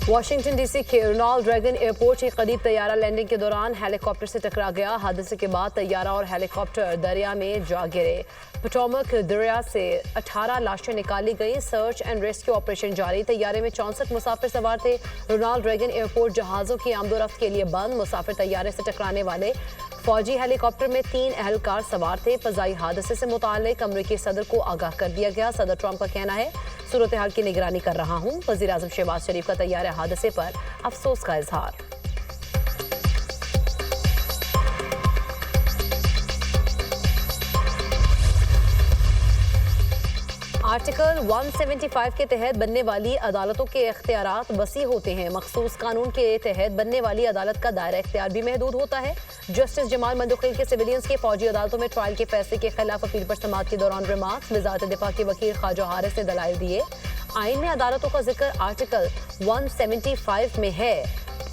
Washington DC के Ronald Reagan airport के करीब तैयारा लैंडिंग के दौरान हेलीकॉप्टर से टकरा गया। हादसे के बाद तैयारा और हेलीकॉप्टर दरिया में जा गिरे। पोटोमक दरिया से 18 लाशें निकाली गई। सर्च एंड रेस्क्यू ऑपरेशन जारी। तैयारे में 64 मुसाफिर सवार थे। रोनाल्ड रेगन एयरपोर्ट जहाज़ों की आमदोरफ्त के लिए बंद। मुसाफिर तैयारे से टकराने वाले फौजी हेलीकॉप्टर में 3 अहलकार सवार थे। फजाई हादसे से मुताल्लिक अमरीकी सदर को आगाह कर दिया गया। सदर ट्रंप का कहना है, सूरत हाल की निगरानी कर रहा हूं। वजीर आजम शहबाज शरीफ का तैयारा हादसे पर अफसोस का इजहार। आर्टिकल 175 के तहत बनने वाली अदालतों के इख्तियारात वसी होते हैं। मखसूस कानून के तहत बनने वाली अदालत का दायरा इख्तियार भी महदूद होता है। जस्टिस जमाल मंदुखिल के सिविलियंस के फौजी अदालतों में ट्रायल के फैसले के खिलाफ अपील पर समाअत के दौरान रिमार्क्स। वजारत दिफा के वकील ख्वाजा हारिस ने दलाइल दिए। आइन में अदालतों का जिक्र आर्टिकल 175 में है।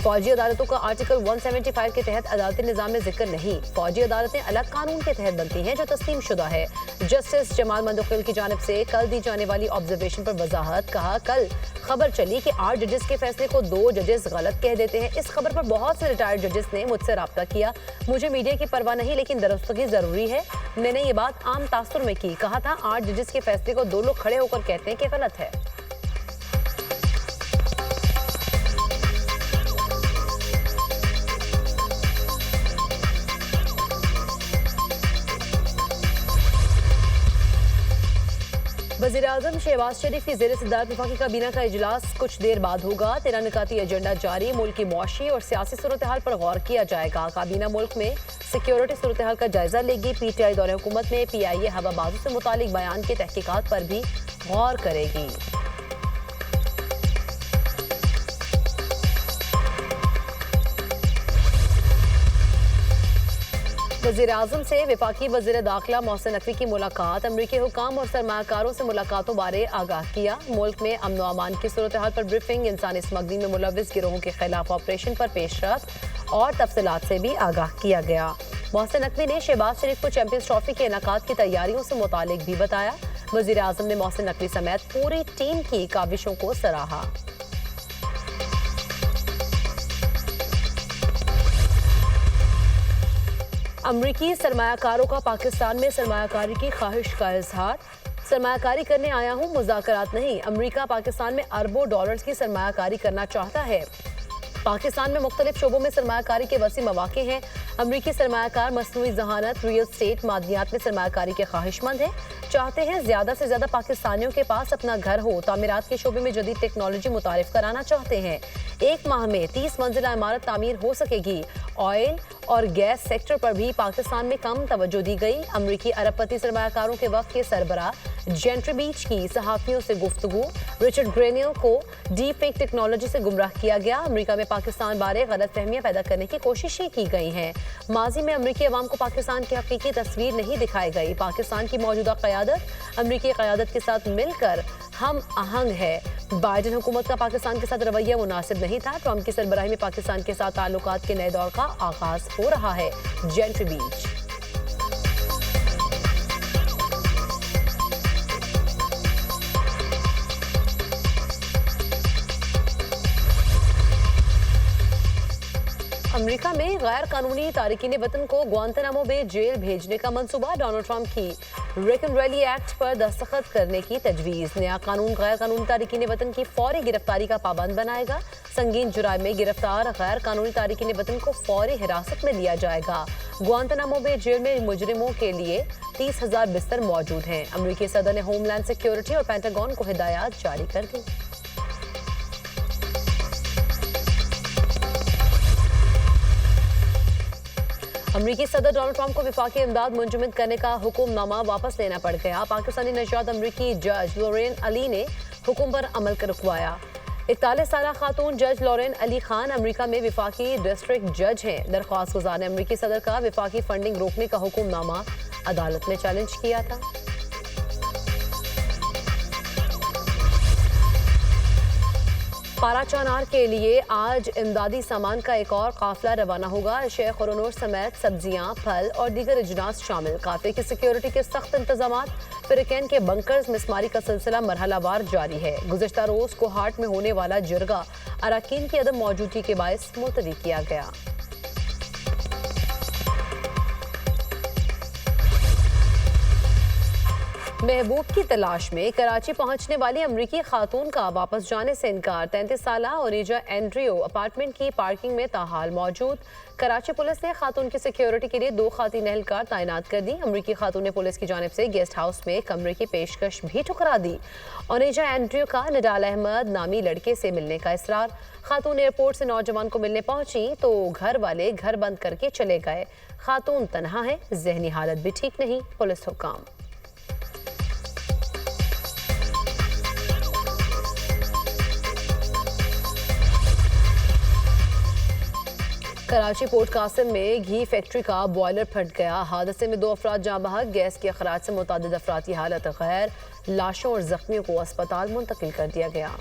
फौजी अदालतों का आर्टिकल 175 के तहत अदालती निज़ाम में जिक्र नहीं। फौजी अदालतें अलग कानून के तहत बनती हैं जो तस्लीम शुदा है। जस्टिस जमाल मंदुखिल की जानिब से कल दी जाने वाली ऑब्जर्वेशन पर वजाहत। कहा, कल खबर चली कि 8 जजेस के फैसले को 2 जजेस गलत कह देते हैं। इस खबर पर बहुत से रिटायर्ड जजेस ने मुझसे रब्ता किया। मुझे मीडिया की परवाह नहीं, लेकिन दुरुस्तगी जरूरी है। मैंने ये बात आम तासुर में की। कहा था 8 जजेस के फैसले को 2 लोग खड़े होकर कहते हैं कि गलत है। वज़ीर आज़म शहबाज शरीफ की ज़ेर सदारत वफाकी काबीना का इजलास कुछ देर बाद होगा। 13 निकाती एजेंडा जारी। मुल्क की मुआशी और सियासी सूरत हाल पर गौर किया जाएगा। काबीना मुल्क में सिक्योरिटी सूरत हाल का जायजा लेगी। PTI दौरे हुकूमत में PIA हवाबाजों से मुतालिक बयान के तहकीकात पर भी गौर करेगी। वज़ीर आज़म से वफाकी वज़ीर दाखिला मोहसिन नकवी की मुलाकात। अमरीकी हुकाम और सरमायाकारों से मुलाकातों बारे आगाह किया। मुल्क में अमन व अमान की सूरत हाल पर ब्रीफिंग। इंसानी स्मगलिंग में मुलविस गिरोहों के खिलाफ ऑपरेशन पर पेशरफ्त और तफसीलात से भी आगाह किया गया। मोहसिन नकवी ने शहबाज शरीफ को चैंपियंस ट्रॉफी के इनेकाद की तैयारियों से मुतालिक भी बताया। वज़ीर आज़म ने मोहसिन नकवी समेत पूरी टीम की काविशों को सराहा। अमरीकी सरमायाकारों का पाकिस्तान में सरमायाकारी की ख्वाहिश का इजहार। सरमायाकारी करने आया हूँ, मुज़ाकरात नहीं। अमरीका पाकिस्तान में अरबों डॉलर्स की सरमायाकारी करना चाहता है। पाकिस्तान में मुख्तलिफ शोबों में सरमायाकारी के वसी मौके हैं। अमरीकी सरमायाकार मसनूई जहानत, रियल स्टेट, मादनियात में सरमायाकारी के ख्वाहिशमंद हैं। चाहते हैं ज़्यादा से ज़्यादा पाकिस्तानियों के पास अपना घर हो। तामीरात के शोबे में जदीद टेक्नोलॉजी मुतारिफ कराना चाहते हैं। 1 माह में 30 मंजिला इमारत तामीर हो सकेगी। ऑयल और गैस सेक्टर पर भी पाकिस्तान में कम तवज्जो दी गई। अमरीकी अरबपति सरमायाकारों के वक्त के सरबराह जेंट्री बीच की सहाफ़ियों से गुफ्तगू। रिचर्ड ग्रेनियल को डीप फेक टेक्नोलॉजी से गुमराह किया गया। अमरीका में पाकिस्तान बारे गलत फहमियाँ पैदा करने की कोशिशें की गई हैं। माजी में अमरीकी अवाम को पाकिस्तान की हकीकी तस्वीर नहीं दिखाई गई। पाकिस्तान की मौजूदा क़यादत अमरीकी क़यादत के साथ मिलकर हम आहंग है। बाइडेन हुकूमत का पाकिस्तान के साथ रवैया मुनासिब नहीं था। ट्रंप की सरबराही में पाकिस्तान के साथ ताल्लुकात के नए दौर का आगाज हो रहा है। जेंट्री बीच। अमेरिका में गैर कानूनी तारिकीन वतन को ग्वांतानामो बे जेल भेजने का मंसूबा। डोनाल्ड ट्रंप की रेकनरेली एक्ट पर दस्तखत करने की तजवीज़। नया कानून गैर कानूनी तारिकीन वतन की फौरी गिरफ्तारी का पाबंद बनाएगा। संगीन जुराइम में गिरफ्तार गैर कानूनी तारिकीन वतन को फौरी हिरासत में लिया जाएगा। ग्वांतानामो बे जेल में मुजरिमों के लिए 30,000 बिस्तर मौजूद हैं। अमरीकी सदर ने होमलैंड सिक्योरिटी और पेंटागन को हिदायत जारी कर दी। अमरीकी सदर डोनाल्ड ट्रंप को वफाकी इमदाद मुंजमद करने का हुक्मनामा वापस लेना पड़ गया। पाकिस्तानी नजात अमरीकी जज लॉरेन अली ने हुक्म पर अमल कर रुकवाया। 41 साला खातून जज लॉरेन अली खान अमरीका में वफाकी डिस्ट्रिक्ट जज हैं। दरख्वास्त गुजार ने अमरीकी सदर का वफाकी फंडिंग रोकने का हुक्मनामा अदालत में चैलेंज किया था। पाराचानार के लिए आज इमदादी सामान का एक और काफिला रवाना होगा। अशिया खुरनूर समेत सब्जियां, फल और दीगर अजनास शामिल। काफिले की सिक्योरिटी के सख्त इंतजाम। फिरकैन के बंकर्स मिसमारी का सिलसिला मरहलावार जारी है। गुज़िश्ता रोज कोहाट में होने वाला जिरगा अरकान की अदम मौजूदगी के बायस मुलतवी किया गया। महबूब की तलाश में कराची पहुंचने वाली अमरीकी खातून का वापस जाने से इनकार। 33 साला ओनेजा एंड्रियो अपार्टमेंट की पार्किंग में ताहाल मौजूद। कराची पुलिस ने खातून की सिक्योरिटी के लिए 2 खातीन एहलकार तैनात कर दी। अमरीकी खातून ने पुलिस की जानिब से गेस्ट हाउस में कमरे की पेशकश भी ठुकरा दी। ओनेजा एंड्रियो का निडाल अहमद नामी लड़के से मिलने का इसरार। खातून एयरपोर्ट से नौजवान को मिलने पहुंची तो घर वाले घर बंद करके चले गए। खातून तनहा है, जहनी हालत भी ठीक नहीं, पुलिस हुक्म। कराची पोर्ट कासिम में घी फैक्ट्री का बॉयलर फट गया। हादसे में 2 अफराद जाँ बहक। गैस के अखराज से मुतादिद अफराद की हालत गैर। लाशों और जख्मियों को अस्पताल मुंतकिल कर दिया गया।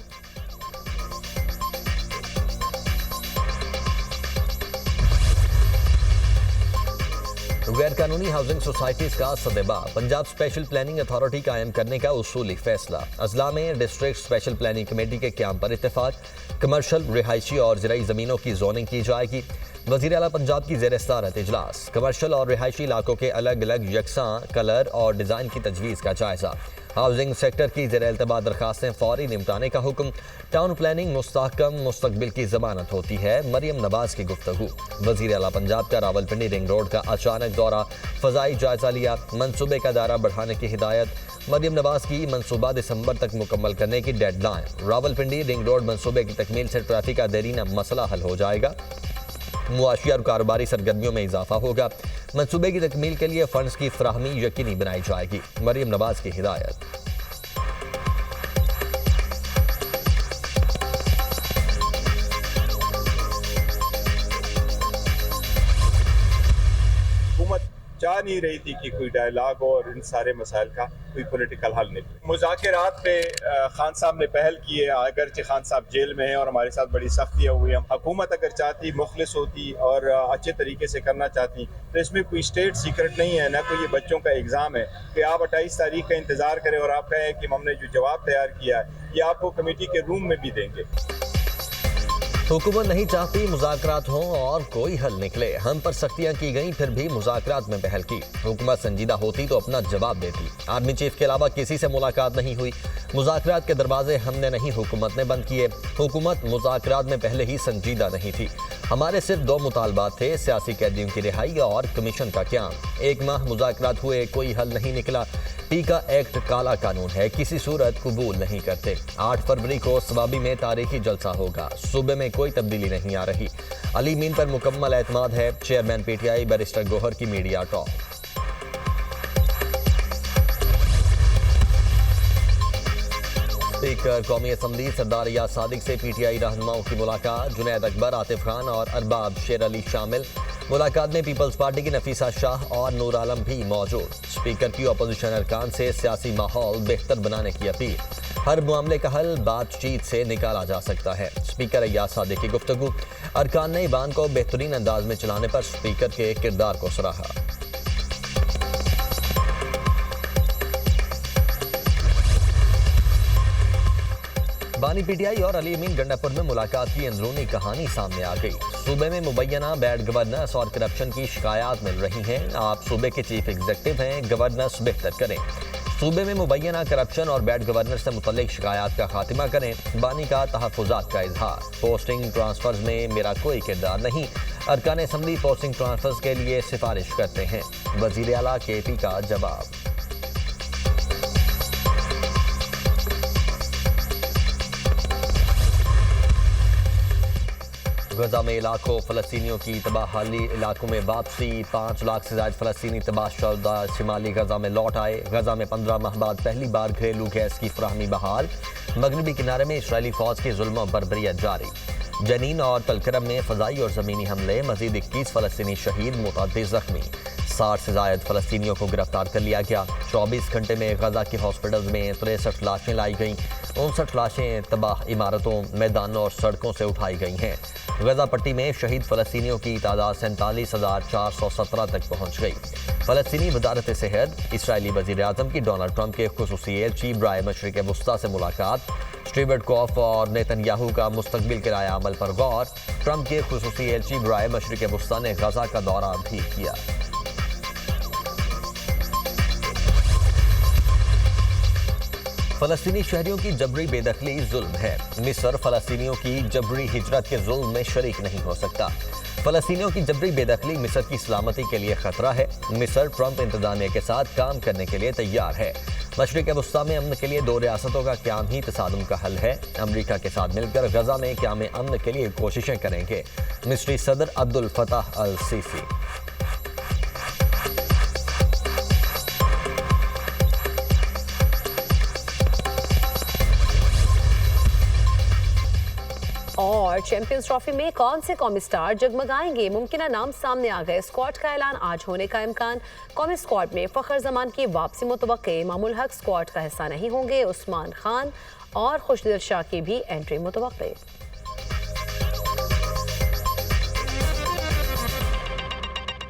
गैर कानूनी हाउसिंग सोसाइटीज का सदेबा। पंजाब स्पेशल प्लानिंग अथॉरिटी कायम करने का उसूली फैसला। अजला में डिस्ट्रिक्ट स्पेशल प्लानिंग कमेटी के क्याम पर इत्तेफाक। कमर्शियल, रिहायशी और ज़राई ज़मीनों की जोनिंग की जाएगी। वज़ीर आला पंजाब की ज़ेर सदारत इजलास। कमर्शियल और रिहायशी इलाकों के अलग अलग यकसां कलर और डिज़ाइन की तजवीज़ का जायजा। हाउसिंग सेक्टर की ज़ेर इल्तबा दरखास्तें फौरी निपटाने का हुक्म। टाउन प्लानिंग मुस्तहकम मुस्तकबिल की ज़मानत होती है, मरियम नवाज की गुफ्तगू। वज़ीर आला पंजाब का रावलपिंडी रिंग रोड का अचानक दौरा, फ़ज़ाई जायजा लिया। मनसूबे का दायरा बढ़ाने की हिदायत। मरियम नवाज की मनसूबा दिसंबर तक मुकम्मल करने की डेडलाइन। रावलपिंडी रिंग रोड मनसूबे की तकमील से ट्रैफिक का देरीना मसला हल हो जाएगा। मुआशी और कारोबारी सरगर्मियों में इजाफा होगा। मनसूबे की तकमील के लिए फंड्स की फराहमी यकीनी बनाई जाएगी। मरियम नवाज की हिदायत। हुकूमत चाह नहीं रही थी कि कोई डायलॉग हो और इन सारे मसाइल का कोई पॉलिटिकल हल निकले। मुज़ाकरात पे खान साहब ने पहल की है, अगरचे खान साहब जेल में हैं और हमारे साथ बड़ी सख्तियाँ हुई हैं। हुकूमत अगर चाहती, मुखलिस होती और अच्छे तरीके से करना चाहती तो इसमें कोई स्टेट सीक्रेट नहीं है, ना कोई ये बच्चों का एग्ज़ाम है कि आप 28 तारीख का इंतज़ार करें और आप कहें कि हमने जो जवाब तैयार किया है ये आपको कमेटी के रूम में भी देंगे। हुकूमत नहीं चाहती मुज़ाकरात हों और कोई हल निकले। हम पर सख्तियां की गई, फिर भी मुज़ाकरात में पहल की। हुकूमत संजीदा होती तो अपना जवाब देती। आर्मी चीफ के अलावा किसी से मुलाकात नहीं हुई। मुज़ाकरात के दरवाजे हमने नहीं, हुकूमत ने बंद किए। हुकूमत मुज़ाकरात में पहले ही संजीदा नहीं थी। हमारे सिर्फ 2 मुतालबात थे, सियासी कैदियों की रिहाई और कमीशन का क्याम। 1 माह मुज़ाकरात हुए, कोई हल नहीं निकला। टीका एक्ट काला कानून है, किसी सूरत कबूल नहीं करते। 8 फरवरी को सवाबी में तारीखी जलसा होगा। सूबे में कोई तब्दीली नहीं आ रही। अली मीन पर मुकम्मल एतमाद है। चेयरमैन पीटीआई बैरिस्टर गोहर की मीडिया टॉक। स्पीकर कौमी असम्बली सरदार रियाज सादिक से पीटीआई रहनुमाओं की मुलाकात। जुनैद अकबर, आतिफ खान और अरबाब शेर अली शामिल। मुलाकात में पीपल्स पार्टी की नफीसा शाह और नूर आलम भी मौजूद। स्पीकर की अपोजिशन अरकान से सियासी माहौल बेहतर बनाने की अपील। हर मामले का हल बातचीत से निकाला जा सकता है। स्पीकर रियाज सादिक की गुफ्तगू। अरकान ने ईवान को बेहतरीन अंदाज में चलाने पर स्पीकर के किरदार को सराहा। बानी पीटीआई और अली अमीन गंडापुर में मुलाकात की अंदरूनी कहानी सामने आ गई। सूबे में मुबैना बैड गवर्नेंस और करप्शन की शिकायत मिल रही हैं। आप सूबे के चीफ एग्जीक्यूटिव हैं, गवर्नेंस बेहतर करें। सूबे में मुबैना करप्शन और बैड गवर्नेंस से मुतल्लिक शिकायत का खात्मा करें। बानी का तहफ़्फ़ुज़ात का इजहार। पोस्टिंग ट्रांसफर्स में मेरा कोई किरदार नहीं। अरकान असम्बली पोस्टिंग ट्रांसफर्स के लिए सिफारिश करते हैं। वज़ीर आला केपी का जवाब। गजा में लाखों फ़लस्तीनियों की तबाहाली, इलाकों में वापसी। 5 लाख से ज़ायद फ़लस्तीनी तबाहशुदा शिमाली गजा में लौट आए। गजा में 15 माह बाद पहली बार घरेलू गैस की फराहमी बहाल। मगरबी किनारे में इसराइली फ़ौज की जुल्म और बर्बरियत जारी। जनीन और तलकरम में फ़ज़ाई और ज़मीनी हमले। मज़ीद 21 फ़लस्तीनी शहीद, मुतअद्दिद ज़ख्मी। 60 से ज्यादा फलस्तीनियों को गिरफ्तार कर लिया गया। 24 घंटे में गजा के हॉस्पिटल्स में 63 लाशें लाई गईं। 59 लाशें तबाह इमारतों, मैदानों और सड़कों से उठाई गई हैं। गजा पट्टी में शहीद फलस्तीनियों की तादाद 47,417 तक पहुंच गई। फलस्तीनी वजारत सेहत, इसराइली वजीर आजम की डोनाल्ड ट्रंप के खुसूसी एलची बराए मशरिक वस्ता से मुलाकात, स्टीवर्ट कॉफ और नेतन्याहू का मुस्तकबिल किराया अमल पर गौर। ट्रंप के खुसूसी एलची बराए मशरिक वस्ता ने गजा का दौरा भी किया। फलस्तीनी शहरियों की जबरी बेदखली जुल्म है। मिस्र फलस्तीनियों की जबरी हिजरत के जुल्म में शरीक नहीं हो सकता। फलस्तीनियों की जबरी बेदखली मिस्र की सलामती के लिए खतरा है। मिस्र ट्रंप इंतजामिया के साथ काम करने के लिए तैयार है। मशरिक वस्ता में अमन के लिए 2 रियासतों का क़याम ही तसादुम का हल है। अमरीका के साथ मिलकर गजा में क़याम अमन के लिए कोशिशें करेंगे। मिस्री सदर अब्दुल फताह अल सीसी। और चैंपियंस ट्रॉफी में कौन से कौमी स्टार जगमगाएंगे? मुमकिन नाम सामने आ गए। स्क्वाड का ऐलान आज होने का इम्कान। कौमी स्क्वाड में फखर जमान की वापसी मुतवक्के। मामूल हक स्क्वाड का हिस्सा नहीं होंगे। उस्मान खान और खुशदिल शाह की भी एंट्री मुतवक्के।